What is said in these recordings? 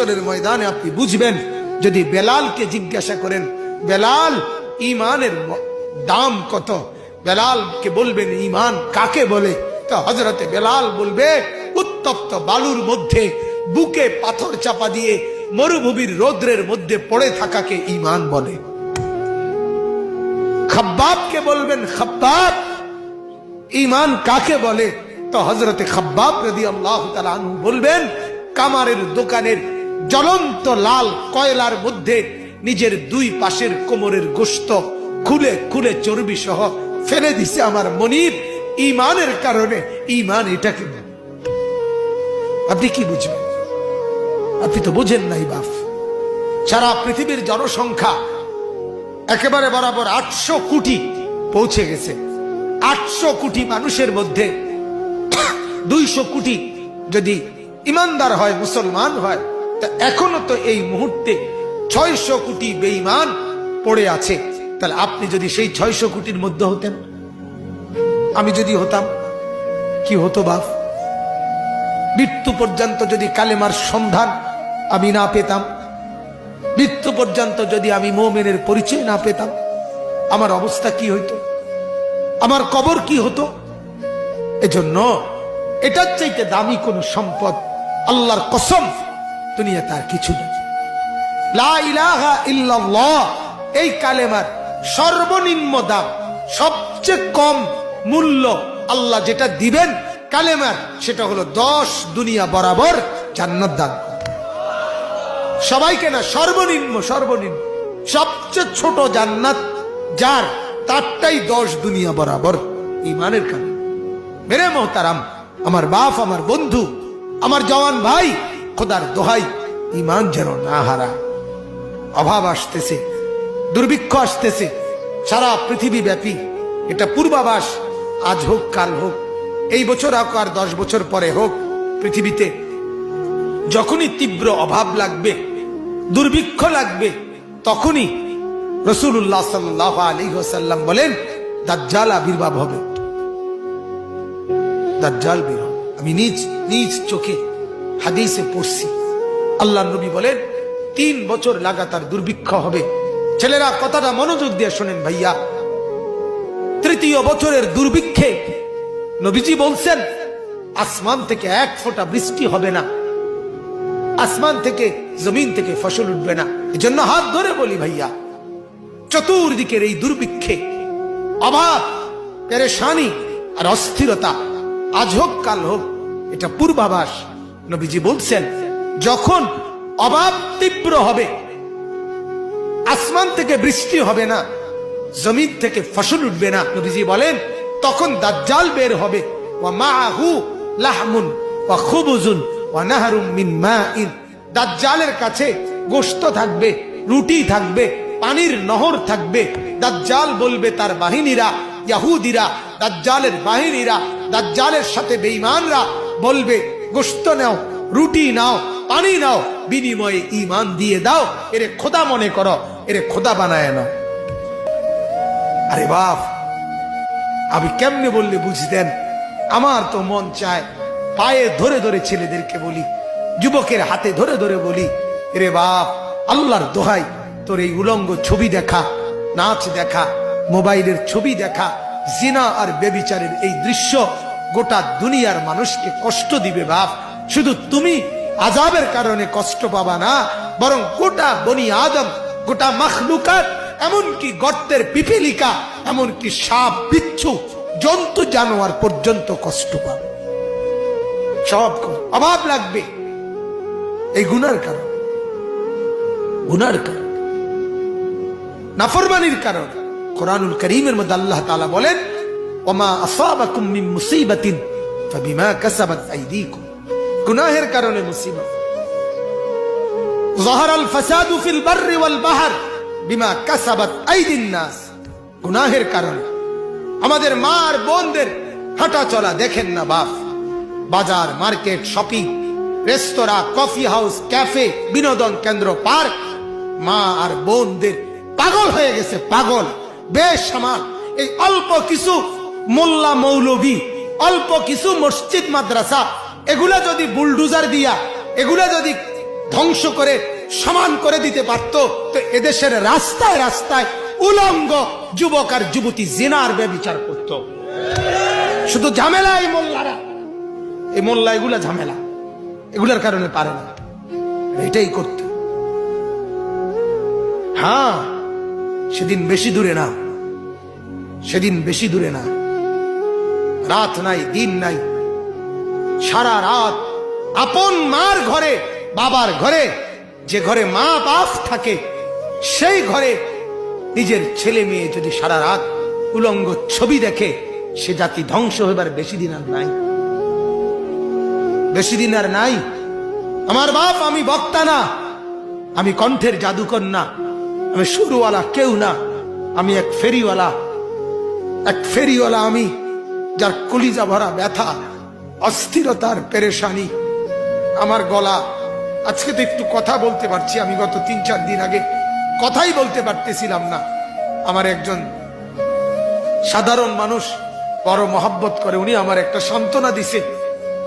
হাসরের ময়দানে আপনি বুঝবেন। যদি বেলালকে জিজ্ঞাসা করেন, বেলাল ঈমানের দাম কত, বেলালকে বলবেন ঈমান কাকে বলে, তো হযরতে বেলাল বলবে উত্তপ্ত বালুর মধ্যে বুকে পাথর চাপা দিয়ে মরুভূমির রৌদ্রের মধ্যে পড়ে থাকাকে ঈমান বলে। খাব্বাবকে বলবেন, খাব্বাব ঈমান কাকে বলে, তো হযরতে খাব্বাব রাদিয়াল্লাহু তাআলা আনহু বলবেন কামারের দোকানের জ্বলন্ত লাল কয়লার মধ্যে নিজের দুই পাশের কোমরের গোশত খুলে খুলে চর্বি সহ ফেলে দিছে আমার মনিব ঈমানের কারণে। ঈমান এটাকে আপনি কি বুঝবেন? আপনি তো বুঝেন নাই বাপ। সারা পৃথিবীর জনসংখ্যা একেবারে বরাবর 800 কোটি পৌঁছে গেছে। 800 কোটি মানুষের মধ্যে 200 কোটি যদি ইমানদার হয়, মুসলমান হয়, তা এখনো তো এই মুহূর্তে 600 কোটি বেঈমান পড়ে আছে। তাহলে আপনি যদি সেই 600 কোটির মধ্যে হতেন, আমি যদি হতাম, কি হতো বাপ? মৃত্যু পর্যন্ত যদি কালেমার সন্ধান আমি না পেতাম, মৃত্যু পর্যন্ত যদি আমি মুমিনের পরিচয় না পেতাম, আমার অবস্থা কি হইতো? আমার কবর কি হতো? এজন্য এটার চাইতে দামি কোন সম্পদ আল্লাহর কসম দুনিয়া তার কিছু নেই। লা ইলাহা ইল্লাল্লাহ এই কালেমার সর্বনিম্ন দাম, সবচেয়ে কম মূল্য আল্লাহ যেটা দিবেন কালেমার, সেটা হলো 10 দুনিয়া বরাবর জান্নাত দান। সবাইকে না, সর্বনিম্ন সর্বনিম্ন সবচেয়ে ছোট জান্নাত যার, তারটাই 10 দুনিয়া বরাবর ঈমানের কারণে। মেরে মোহতারাম, আমার বাপ, আমার বন্ধু, আমার জওয়ান ভাই, খোদার দোহাই ঈমান যেন না হারায়। অভাব আসতেছে, দুর্ভিক্ষ আসতেছে সারা পৃথিবী ব্যাপী। এটা পূর্বাভাস, আজ হোক কাল হোক, এই বছর হোক আর 10 বছর পরে হোক, পৃথিবীতে যখনই তীব্র অভাব লাগবে, দুর্ভিক্ষ লাগবে, তখনই রাসূলুল্লাহ সাল্লাল্লাহু আলাইহি ওয়াসাল্লাম বলেন দাজ্জাল আবির্ভাব হবে। দাজ্জাল বের হবে। আমি নিজ চোখে হাদিসে পড়ছি, আল্লাহর নবী বলেন 3 বছর লাগাতার দুর্ভিক্ষ হবে। ছেলেরা কথাটা মনোযোগ দিয়ে শোনেন ভাইয়া। 3য় বছরের দুর্ভিক্ষে নবীজি বলছেন আসমান থেকে 1 ফোঁটা বৃষ্টি হবে না, আসমান থেকে জমিন থেকে ফসল উঠবে না। এজন্য হাত ধরে বলি ভাইয়া, চতুর্দিকের এই দুর্ভিক্ষে অভাব, পেরেশানি আর অস্থিরতা, আজ হোক কাল হোক, এটা পূর্বাভাস। নবীজি বলছেন যখন অভাব তীব্র হবে, আসমান থেকে বৃষ্টি হবে না, জমিন থেকে ফসল উঠবে না, নবীজি বলেন তখন দাজ্জাল বের হবে। ওয়া মাআহু লাহমুন ওয়া খুবুজুন ওয়া নাহরুম মিন মাইন। দাজ্জালের কাছে গোশত থাকবে, রুটি থাকবে, পানির নহর থাকবে। দাজ্জাল বলবে তার বাহিনীরা, ইহুদিরা, দাজ্জালের বাহিনীরা, দাজ্জালের সাথে বেঈমানরা বলবে গোশত নাও, রুটি নাও, পানি নাও, বিনিময়ে ঈমান দিয়ে দাও, এরে খোদা মনে করো, এরে খোদা বানায় নাও। আরে বাপ, আমি কেমনে বললে বুঝতেন? আমার তো মন চায় পায়ে ধরে ধরে ছেলেদেরকে বলি, যুবকের হাতে ধরে ধরে বলি, রে বাপ, আল্লাহর দোহাই তোর এই উলঙ্গ ছবি দেখা, নাচ দেখা, মোবাইলের ছবি দেখা, জিনা আর বেবিচারের এই দৃশ্য গোটা দুনিয়ার মানুষকে কষ্ট দিবে বাপ। শুধু তুমি আযাবের কারণে কষ্ট পাবা না, বরং গোটা বনি আদম, গোটা মাখলুকাত, এমনকি গর্তের পিপিলিকা, এমনকি সাপ, বিচ্ছু, জন্তু জানোয়ার পর্যন্ত কষ্ট পাবে। সব অভাব লাগবে এই গুনার কারণ, গুনার কারণ, নাফরমানির কারণ। কোরআনুল কারীমের মধ্যে আল্লাহ তাআলা বলেন ওমা আসাবাকুম মিন মুসিবাতিন ফাবিমা কাসাবাত আইদিকুম। গুনাহের কারণে মুসিবত। যাহারাল ফাসাদু ফিল বাররি ওয়াল বাহর বিমা কাসাবাত আইদিন নাস। গুনাহের কারণে আমাদের মা আর বোনদের হাঁটা চলা দেখেন না বাপ, বাজার, মার্কেট, শপিং, রেস্তোরাঁ, কফি হাউস, ক্যাফে, বিনোদন কেন্দ্র, পার্ক, মা আর বোনদের পাগল হয়ে গেছে, পাগল, বেসামাল। এই অল্প কিছু মোল্লা মৌলভী, অল্প কিছু মসজিদ মাদ্রাসা, এগুলা যদি বুলডোজার দিয়া, এগুলা যদি ধ্বংস করে সমান করে দিতে পারত, তো এদেশের রাস্তায় রাস্তায় উলঙ্গ যুবক আর যুবতী জিনার ব্যভিচার করত। শুধু ঝামেলা এই মোল্লারা, এই মোল্লা এগুলা ঝামেলা, এগুলার কারণে পারে না, এটাই করতে। হ্যাঁ, সেদিন বেশি দূরে না, সেদিন বেশি দূরে না, রাত নাই দিন নাই, সারা রাত আপন মার ঘরে, বাবার ঘরে, যে ঘরে মা বাপ থাকে, সেই ঘরে নিজের ছেলে মেয়ে যদি সারা রাত উলঙ্গ ছবি দেখে, সে জাতি ধ্বংস হবার বেশি দিন আর নাই, বেশি দিন আর নাই। আমার বাপ, আমি বক্তা না, আমি কণ্ঠের জাদুকর না, আমি সুরওয়ালা কেউ না, আমি এক ফেরিওয়ালা, এক ফেরিওয়ালা আমি, যার কলিজা ভরা ব্যথা, অস্থিরতার পেরেশানি। আমার গলা আজকে তো একটু কথা বলতে পারছি, আমি গত 3-4 দিন আগে কথাই বলতে পারতেছিলাম না। আমার একজন সাধারণ মানুষ বড় মহব্বত করে, উনি আমার একটা সান্ত্বনা দিছে,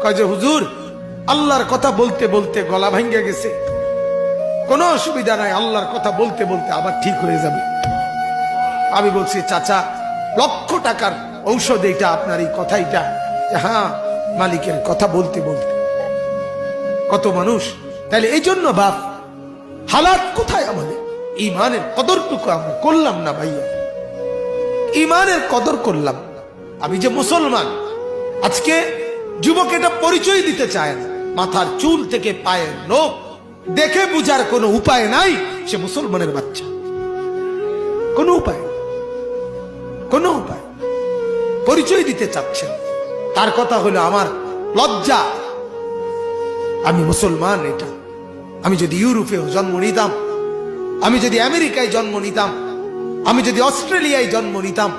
কয় যে হুজুর, আল্লাহর কথা বলতে বলতে গলা ভেঙে গেছে, কোনো অসুবিধা নাই, আল্লাহর কথা বলতে বলতে আবার ঠিক হয়ে যাবে। আমি বলছি, চাচা, লক্ষ টাকার ঔষধ এটা, আপনার এই কথাইটা। হ্যাঁ, মালিকের কথা বলতে বলতে কত মানুষ। তাহলে এই জন্য বাপ, হালাত কোথায় আমাদের? ইমানের কদরটুকু আমরা করলাম না ভাইয়া, ইমানের কদর করলাম। আমি যে মুসলমান, আজকে যুবক এটা পরিচয় দিতে চায় না, মাথার চুল থেকে পায়ের নখ দেখে বুঝার কোনো উপায় নাই, সে মুসলমানের বাচ্চা। কোনো উপায়, কোনো উপায় পরিচয় দিতে চাচ্ছেন। তার কথা হলো, আমার লজ্জা, আমি মুসলমান। এটা আমি যদি ইউরোপেও জন্ম নিতাম, আমি যদি আমেরিকায় জন্ম নিতাম, আমি যদি অস্ট্রেলিয়ায় জন্ম নিতাম,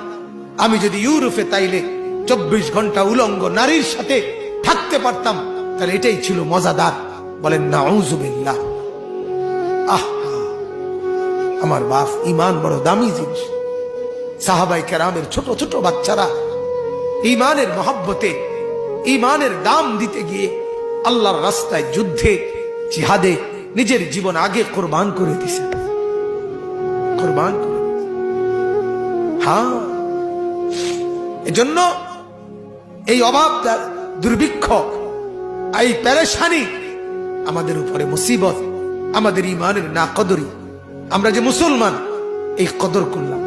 আমি যদি ইউরোপে তাইলে 24 ঘন্টা উলঙ্গ নারীর সাথে থাকতে পারতাম, তাহলে এটাই ছিল মজাদার। বলেন নাউজুবিল্লাহ। আমার বাপ, ইমান বড় দামি জিনিস। সাহাবায়ে কেরামের ছোট ছোট বাচ্চারা ইমানের মহব্বতে, ইমানের দাম দিতে গিয়ে আল্লাহর রাস্তায় যুদ্ধে, জিহাদে নিজের জীবন আগে কোরবান করে দিছে, কোরবান করে। হ্যাঁ, এজন্য এই অভাব, দুর্ভিক্ষ, এই পেরেশানি আমাদের উপরে মুসিবত, আমাদের ইমানের না কদরি। আমরা যে মুসলমান, এই কদর করলাম।